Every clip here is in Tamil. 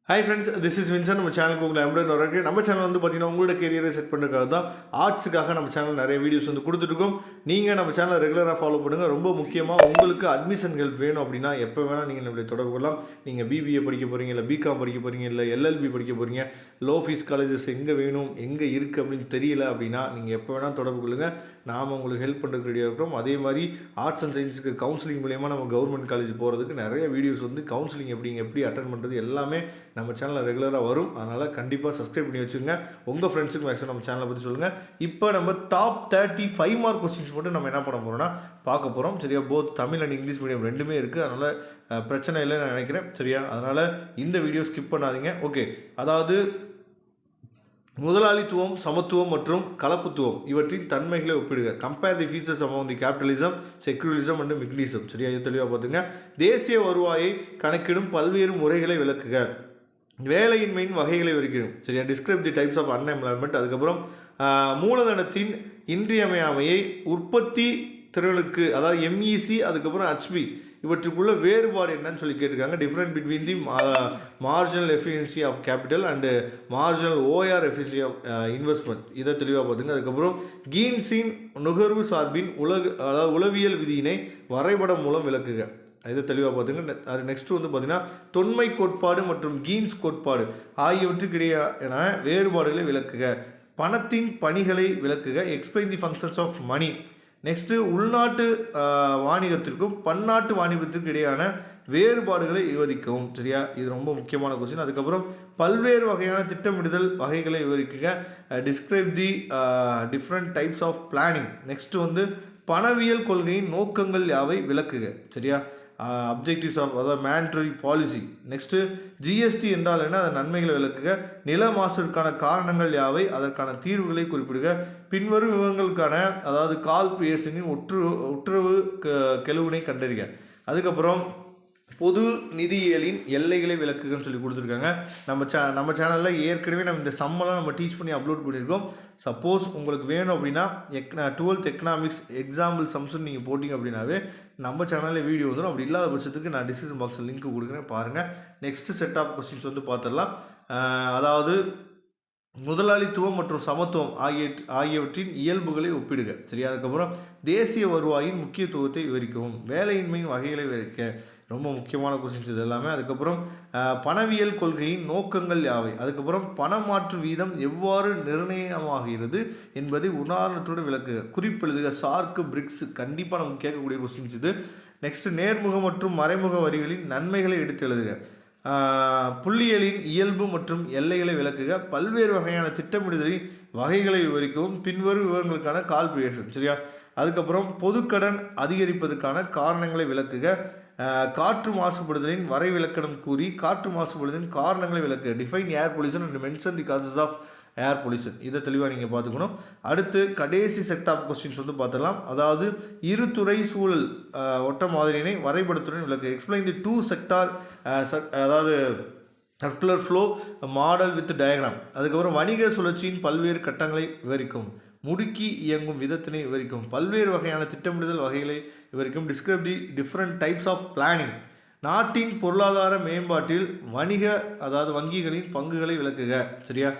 Hi friends, this is Vinson. நம்ம சேனலுக்கு உங்களை எம்ப்ளாய் வரக்கு நம்ம சேனல் வந்து பார்த்தீங்கன்னா உங்களோட கெரியரை செட் பண்ணுறதுக்காக தான் ஆர்ட்ஸுக்காக நம்ம சேனல் நிறைய வீடியோஸ் வந்து கொடுத்துட்ருக்கோம். நீங்கள் நம்ம சேனலை ரெகுலராக ஃபாலோ பண்ணுங்கள். ரொம்ப முக்கியமாக உங்களுக்கு அட்மிஷன் ஹெல்ப் வேணும் அப்படின்னா எப்போ வேணால் நீங்கள் நம்மளுடைய தொடர்பு கொள்ளலாம். நீங்கள் பிபிஏ படிக்க போகிறீங்க, இல்லை பிகாம் படிக்க போகிறீங்க, இல்லை எல்எல்பி படிக்க போகிறீங்க, லோ ஃபீஸ் காலேஜஸ் எங்கே வேணும், எங்கே இருக்குது அப்படின்னு தெரியல அப்படின்னா நீங்கள் எப்போ வேணால் தொடர்பு கொள்ளுங்கள். நாம் உங்களுக்கு ஹெல்ப் பண்ணுறதுக்கு ரெடியாக இருக்கிறோம். அதே மாதிரி ஆர்ட்ஸ் அண்ட் சயின்ஸுக்கு கவுன்சிலிங் மூலியமாக நம்ம கவர்மெண்ட் காலேஜ் போகிறதுக்கு நிறைய வீடியோஸ் வந்து கவுன்சிலிங் எப்படி அட்டன் பண்ணுறது எல்லாமே நம்ம சேனலில் ரெகுலராக வரும். அதனால் கண்டிப்பாக சப்ஸ்கிரைப் பண்ணி வச்சுக்கோங்க. உங்கள் ஃப்ரெண்ட்ஸுக்கு மேக்ஸிமம் நம்ம சேனலை பற்றி சொல்லுங்கள். இப்போ நம்ம டாப் 35 மார்க் கொஸ்டின்ஸ் மட்டும் நம்ம என்ன பண்ண போகிறோம்னா பார்க்க போகிறோம். சரியா, both Tamil and English medium ரெண்டுமே இருக்குது. அதனால் பிரச்சனை இல்லைன்னு நான் நினைக்கிறேன். சரியா, அதனால் இந்த வீடியோ ஸ்கிப் பண்ணாதீங்க. ஓகே, அதாவது முதலாளித்துவம், சமத்துவம் மற்றும் கலப்புத்துவம் இவற்றின் தன்மைகளை ஒப்பிடுக. Compare the features among the capitalism, secularism and mixedism. சரியா, இது தெளிவாக பார்த்துங்க. தேசிய வருவாயை கணக்கிடும் பல்வேறு முறைகளை விளக்குக. வேலையின்மையின் வகைகளை விவரிக்கணும். சரியா, describe the types of unemployment. அதுக்கப்புறம் மூலதனத்தின் இன்றியமையாமையை உற்பத்தி திறனுக்கு, அதாவது எம்இசி, அதுக்கப்புறம் ஹெச்பி இவற்றுக்குள்ள வேறுபாடு என்னன்னு சொல்லி கேட்டிருக்காங்க. Different between the marginal efficiency of capital and marginal or efficiency of investment. இதை தெளிவாக பார்த்துங்க. அதுக்கப்புறம் கீன்ஸின் நுகர்வு சார்பின் அதாவது உளவியல் விதியினை வரைபடம் மூலம் விளக்குக. இதை தெளிவாக பார்த்துங்க. அது நெக்ஸ்ட் வந்து பார்த்தீங்கன்னா தொன்மை கோட்பாடு மற்றும் கீன்ஸ் கோட்பாடு ஆகியவற்றுக்கு இடையான வேறுபாடுகளை விளக்குக. பணத்தின் பணிகளை விளக்குக. Explain the functions of money. Next உள்நாட்டு வாணிகத்திற்கும் பன்னாட்டு வாணிபத்திற்கும் இடையான வேறுபாடுகளை விவரிக்கவும். சரியா, இது ரொம்ப முக்கியமான கொஸ்டின். அதுக்கப்புறம் பல்வேறு வகையான திட்டமிடுதல் வகைகளை விவரிக்குங்க. Describe the different types of planning. Next வந்து பணவியல் கொள்கையின் நோக்கங்கள் யாவை விளக்குக. சரியா, அப்ஜெக்டிவ்ஸ் ஆஃப், அதாவது மேண்டரி பாலிசி. நெக்ஸ்ட்டு ஜிஎஸ்டி என்றால் என்ன, அதன் நன்மைகளை விளக்குக. நில மாசுக்கான காரணங்கள் யாவை, அதற்கான தீர்வுகளை குறிப்பிடுக. பின்வரும் விவரங்களுக்கான, அதாவது கார்ப்பரேஷனின் உற்றவு கெழுவினை கண்டறிக. அதுக்கப்புறம் பொது நிதியியலின் எல்லைகளை விளக்குகன்னு சொல்லி கொடுத்துருக்காங்க. நம்ம சேனலில் ஏற்கனவே நம்ம இந்த சம்மெல்லாம் நம்ம டீச் பண்ணி அப்லோட் பண்ணியிருக்கோம். சப்போஸ் உங்களுக்கு வேணும் அப்படின்னா 12th எக்கனாமிக்ஸ் எக்ஸாம்பிள் சம்ஸ்ன்னு நீங்கள் போட்டிங்க அப்படின்னாவே நம்ம சேனலில் வீடியோ வந்துடும். அப்படி இல்லாத பட்சத்துக்கு நான் டிஸ்கிரிப்ஷன் பாக்ஸில் லிங்க் கொடுக்குறேன், பாருங்கள். நெக்ஸ்ட் செட் ஆஃப் கொஸ்டின்ஸ் வந்து பார்த்துடலாம். அதாவது முதலாளித்துவம் மற்றும் சமத்துவம் ஆகியவற்றின் இயல்புகளை ஒப்பிடுக. சரியா, அதுக்கப்புறம் தேசிய வருவாயின் முக்கியத்துவத்தை விவரிக்கவும். வேலையின்மையின் வகைகளை விவரிக்க. ரொம்ப முக்கியமான கொஸ்டின்ஸ் இது எல்லாமே. அதுக்கப்புறம் பணவியல் கொள்கையின் நோக்கங்கள் யாவை. அதுக்கப்புறம் பணமாற்று வீதம் எவ்வாறு நிர்ணயமாகிறது என்பதை உதாரணத்துடன் விளக்குக. குறிப்பெழுதுக. சார்க்கு பிரிக்ஸ் கண்டிப்பாக நமக்கு கேட்கக்கூடிய கொஸ்டின்ஸ் இது. நெக்ஸ்ட் நேர்முக மற்றும் மறைமுக வரிகளின் நன்மைகளை எடுத்து எழுதுக. புள்ளியியலின் இயல்பு மற்றும் எல்லைகளை விளக்குக. பல்வேறு வகையான திட்டமிடுதலின் வகைகளை விவரிக்கவும். பின்வரும் விவரங்களுக்கான கால்குலேஷன். சரியா, அதுக்கப்புறம் பொதுக்கடன் அதிகரிப்பதற்கான காரணங்களை விளக்குக. காற்று மாசுபடுதலின் வரைவிலக்கணம் கூறி காற்று மாசுபடுதலின் காரணங்களை விளக்குக. Define air pollution and mention the causes of air pollution. இதை தெளிவாக நீங்கள் பார்த்துக்கணும். அடுத்து கடைசி செட் ஆஃப் கொஸ்டின்ஸ் வந்து பார்த்துடலாம். அதாவது இருதுறை சூழல் ஒட்ட மாதிரியினை வரைபடத்துடன் விளக்கு. எக்ஸ்பிளைன் தி டூ செக்டார், அதாவது circular flow model with diagram. அதுக்கப்புறம் வணிக சுழற்சியின் பல்வேறு கட்டங்களை விவரிக்கும். முடுக்கி இயங்கும் விதத்தினை விவரிக்கும். பல்வேறு வகையான திட்டமிடுதல் வகைகளை விவரிக்கும். Describe the different types of planning. நாட்டின் பொருளாதார மேம்பாட்டில் அதாவது வங்கிகளின் பங்குகளை விளக்குக. சரியா,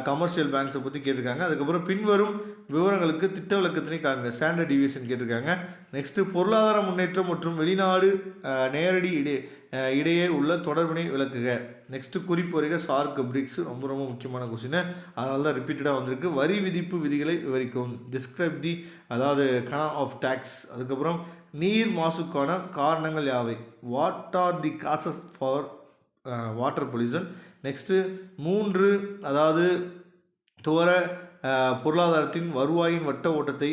கமர்ஷியல் பேங்க்ஸை பற்றி கேட்டிருக்காங்க. அதுக்கப்புறம் பின்வரும் விவரங்களுக்கு திட்ட விளக்கத்தினை காண்க. ஸ்டாண்டர்ட் டிவியேஷன் கேட்டிருக்காங்க. நெக்ஸ்ட்டு பொருளாதார முன்னேற்றம் மற்றும் வெளிநாடு நேரடி இடையே உள்ள தொடர்பினை விளக்குக. நெக்ஸ்ட்டு குறிப்புரைக. சார்க் பிரிக்ஸ் ரொம்ப ரொம்ப முக்கியமான கொஸ்டின், அதனால தான் ரிப்பீட்டடாக வந்திருக்கு. வரி விதிப்பு விதிகளை விவரிக்கும். டிஸ்கிரைப் தி, அதாவது கனா ஆஃப் டேக்ஸ். அதுக்கப்புறம் நீர் மாசுக்கான காரணங்கள் யாவை. What are the causes for water pollution. Next 3, அதாவது துவர பொருளாதாரத்தின் வருவாயின் வட்ட ஓட்டத்தை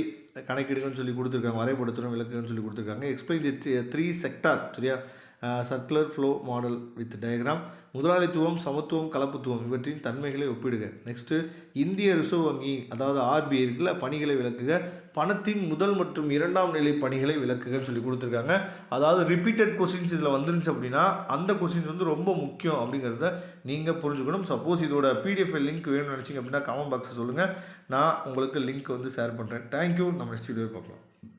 கணக்கெடுக்கன்னு சொல்லி கொடுத்துருக்காங்க. வரைபடத்துடன் விளக்குன்னு சொல்லி கொடுத்துருக்காங்க. Explain the 3 sector. சரியா, circular flow model with diagram. முதலாளித்துவம், சமத்துவம், கலப்புத்துவம் இவற்றின் தன்மைகளை ஒப்பிடுக. நெக்ஸ்ட்டு இந்திய ரிசர்வ் வங்கி, அதாவது ஆர்பிஐ இருக்குல்ல, பணிகளை விளக்குக. பணத்தின் முதல் மற்றும் 2ஆம் நிலை பணிகளை விளக்குகன்னு சொல்லி கொடுத்துருக்காங்க. அதாவது ரிப்பீட்டட் கொஸ்டின்ஸ் இதில் வந்துருந்துச்சு அப்படின்னா அந்த கொஸ்டின்ஸ் வந்து ரொம்ப முக்கியம் அப்படிங்கிறத நீங்கள் புரிஞ்சுக்கணும். சப்போஸ் இதோட பிடிஎஃப் லிங்க் வேணும்னு நினச்சிங்க அப்படின்னா கமெண்ட் பாக்ஸில் சொல்லுங்கள், நான் உங்களுக்கு லிங்க் வந்து ஷேர் பண்ணுறேன். தேங்க்யூ. நம்ம நெக்ஸ்ட் வீடியோ பார்க்கலாம்.